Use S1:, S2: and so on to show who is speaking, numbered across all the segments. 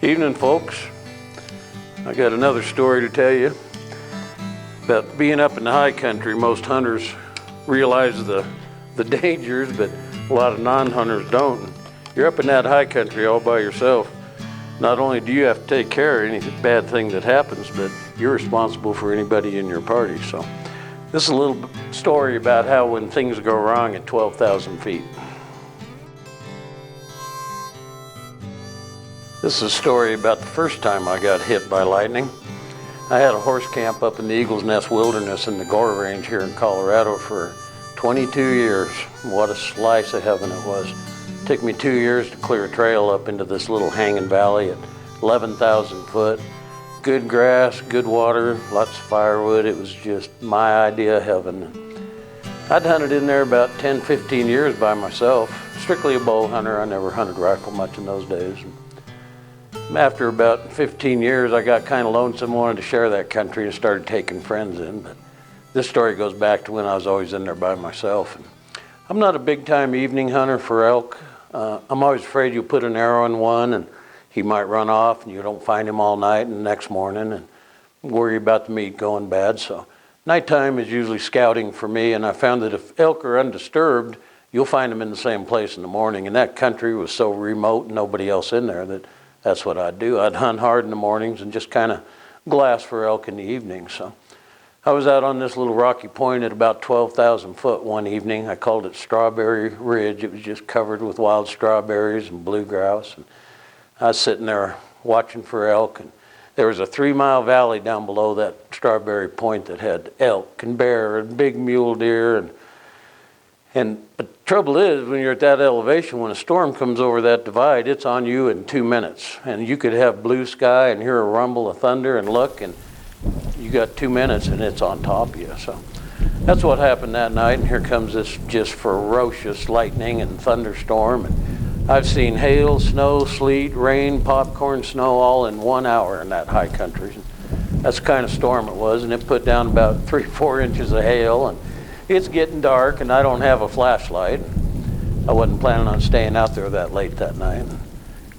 S1: Evening, folks. I got another story to tell you about being up in the high country. Most hunters realize the dangers, but a lot of non-hunters don't. You're up in that high country all by yourself. Not only do you have to take care of any bad thing that happens, but you're responsible for anybody in your party. So this is a little story about how when things go wrong at 12,000 feet. This is a story about the first time I got hit by lightning. I had a horse camp up in the Eagle's Nest Wilderness in the Gore Range here in Colorado for 22 years. What a slice of heaven it was. It took me 2 years to clear a trail up into this little hanging valley at 11,000 foot. Good grass, good water, lots of firewood. It was just my idea of heaven. I'd hunted in there about 10, 15 years by myself. Strictly a bow hunter. I never hunted rifle much in those days. After about 15 years, I got kind of lonesome, wanted to share that country, and started taking friends in. But this story goes back to when I was always in there by myself. And I'm not a big-time evening hunter for elk. I'm always afraid you'll put an arrow in one, and he might run off, and you don't find him all night and the next morning, and worry about the meat going bad. So nighttime is usually scouting for me, and I found that if elk are undisturbed, you'll find them in the same place in the morning. And that country was so remote and nobody else in there that that's what I'd do. I'd hunt hard in the mornings and just kind of glass for elk in the evening. So I was out on this little rocky point at about 12,000 foot one evening. I called it Strawberry Ridge. It was just covered with wild strawberries and blue grouse. And I was sitting there watching for elk. And there was a 3-mile valley down below that Strawberry Point that had elk and bear and big mule deer. But the trouble is, when you're at that elevation, when a storm comes over that divide, it's on you in 2 minutes. And you could have blue sky and hear a rumble of thunder and look, and you got 2 minutes and it's on top of you. So that's what happened that night. And here comes this just ferocious lightning and thunderstorm. And I've seen hail, snow, sleet, rain, popcorn, snow all in 1 hour in that high country. That's the kind of storm it was. And it put down about 3-4 inches of hail. And it's getting dark, and I don't have a flashlight. I wasn't planning on staying out there that late that night.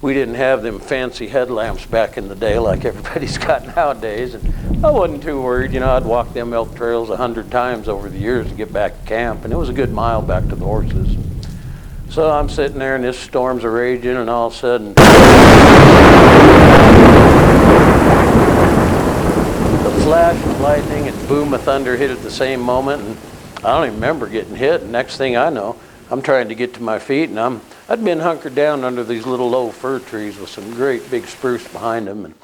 S1: We didn't have them fancy headlamps back in the day like everybody's got nowadays, and I wasn't too worried. You know, I'd walked them elk trails 100 times over the years to get back to camp, and it was a good mile back to the horses. So I'm sitting there, and this storm's a raging, and all of a sudden, the flash of lightning and boom of thunder hit at the same moment, and I don't even remember getting hit. And next thing I know, I'm trying to get to my feet, and I'd been hunkered down under these little low fir trees with some great big spruce behind them. And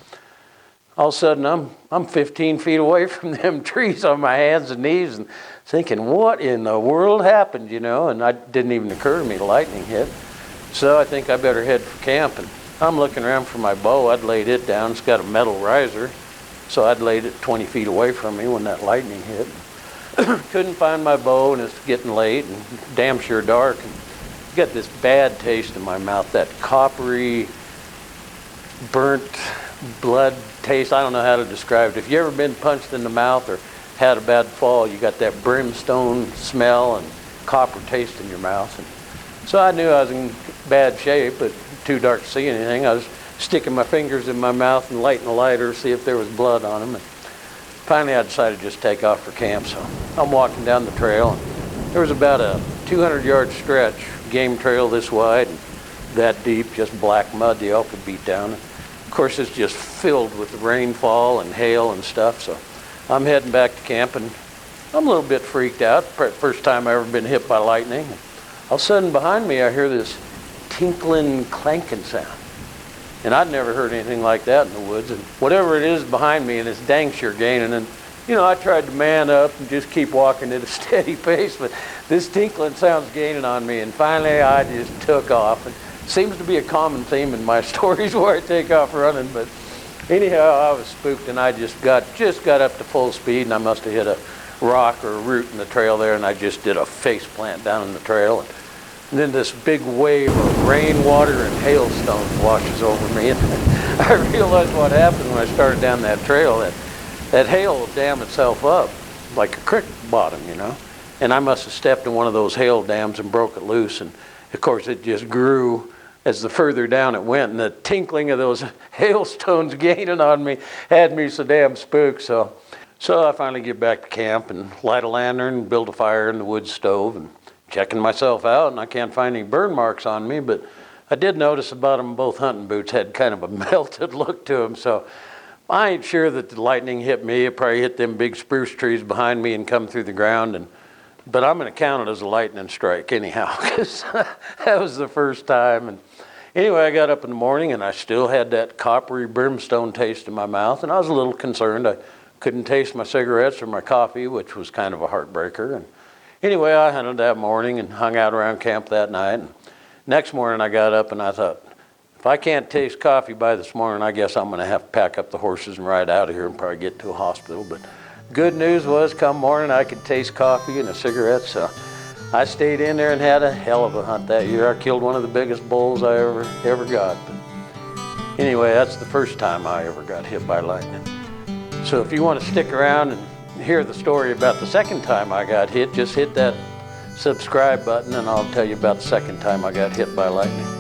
S1: all of a sudden, I'm 15 feet away from them trees on my hands and knees, and thinking, what in the world happened, you know? And it didn't even occur to me the lightning hit. So I think I better head for camp. And I'm looking around for my bow. I'd laid it down. It's got a metal riser, so I'd laid it 20 feet away from me when that lightning hit. Couldn't find my bow, and it's getting late and damn sure dark. And got this bad taste in my mouth, that coppery, burnt blood taste. I don't know how to describe it. If you ever been punched in the mouth or had a bad fall, you got that brimstone smell and copper taste in your mouth. And so I knew I was in bad shape, but too dark to see anything. I was sticking my fingers in my mouth and lighting a lighter to see if there was blood on them. And finally, I decided to just take off for camp. So I'm walking down the trail, and there was about a 200-yard stretch, game trail this wide and that deep, just black mud the elk could beat down. And of course, it's just filled with rainfall and hail and stuff. So I'm heading back to camp, and I'm a little bit freaked out. First time I ever been hit by lightning. And all of a sudden, behind me, I hear this tinkling, clanking sound. And I'd never heard anything like that in the woods. And whatever it is behind me, and it's dang sure gaining. And, you know, I tried to man up and just keep walking at a steady pace, but this tinkling sound's gaining on me. And finally, I just took off. And it seems to be a common theme in my stories where I take off running. But anyhow, I was spooked, and I just got up to full speed, and I must have hit a rock or a root in the trail there, and I just did a face plant down in the trail. And then this big wave of rainwater and hailstones washes over me. And I realized what happened when I started down that trail, that hail will dam itself up like a creek bottom, you know. And I must have stepped in one of those hail dams and broke it loose. And of course, it just grew as the further down it went, and the tinkling of those hailstones gaining on me had me so damn spooked. So I finally get back to camp and light a lantern, build a fire in the wood stove, and checking myself out, and I can't find any burn marks on me, but I did notice the bottom of both hunting boots had kind of a melted look to them. So I ain't sure that the lightning hit me. It probably hit them big spruce trees behind me and come through the ground. But I'm going to count it as a lightning strike anyhow, because that was the first time. And anyway, I got up in the morning and I still had that coppery brimstone taste in my mouth, and I was a little concerned. I couldn't taste my cigarettes or my coffee, which was kind of a heartbreaker. And anyway, I hunted that morning and hung out around camp that night. And next morning I got up and I thought, if I can't taste coffee by this morning, I guess I'm going to have to pack up the horses and ride out of here and probably get to a hospital. But good news was, come morning, I could taste coffee and a cigarette. So I stayed in there and had a hell of a hunt that year. I killed one of the biggest bulls I ever got. But anyway, that's the first time I ever got hit by lightning. So if you want to stick around and hear the story about the second time I got hit, just hit that subscribe button and I'll tell you about the second time I got hit by lightning.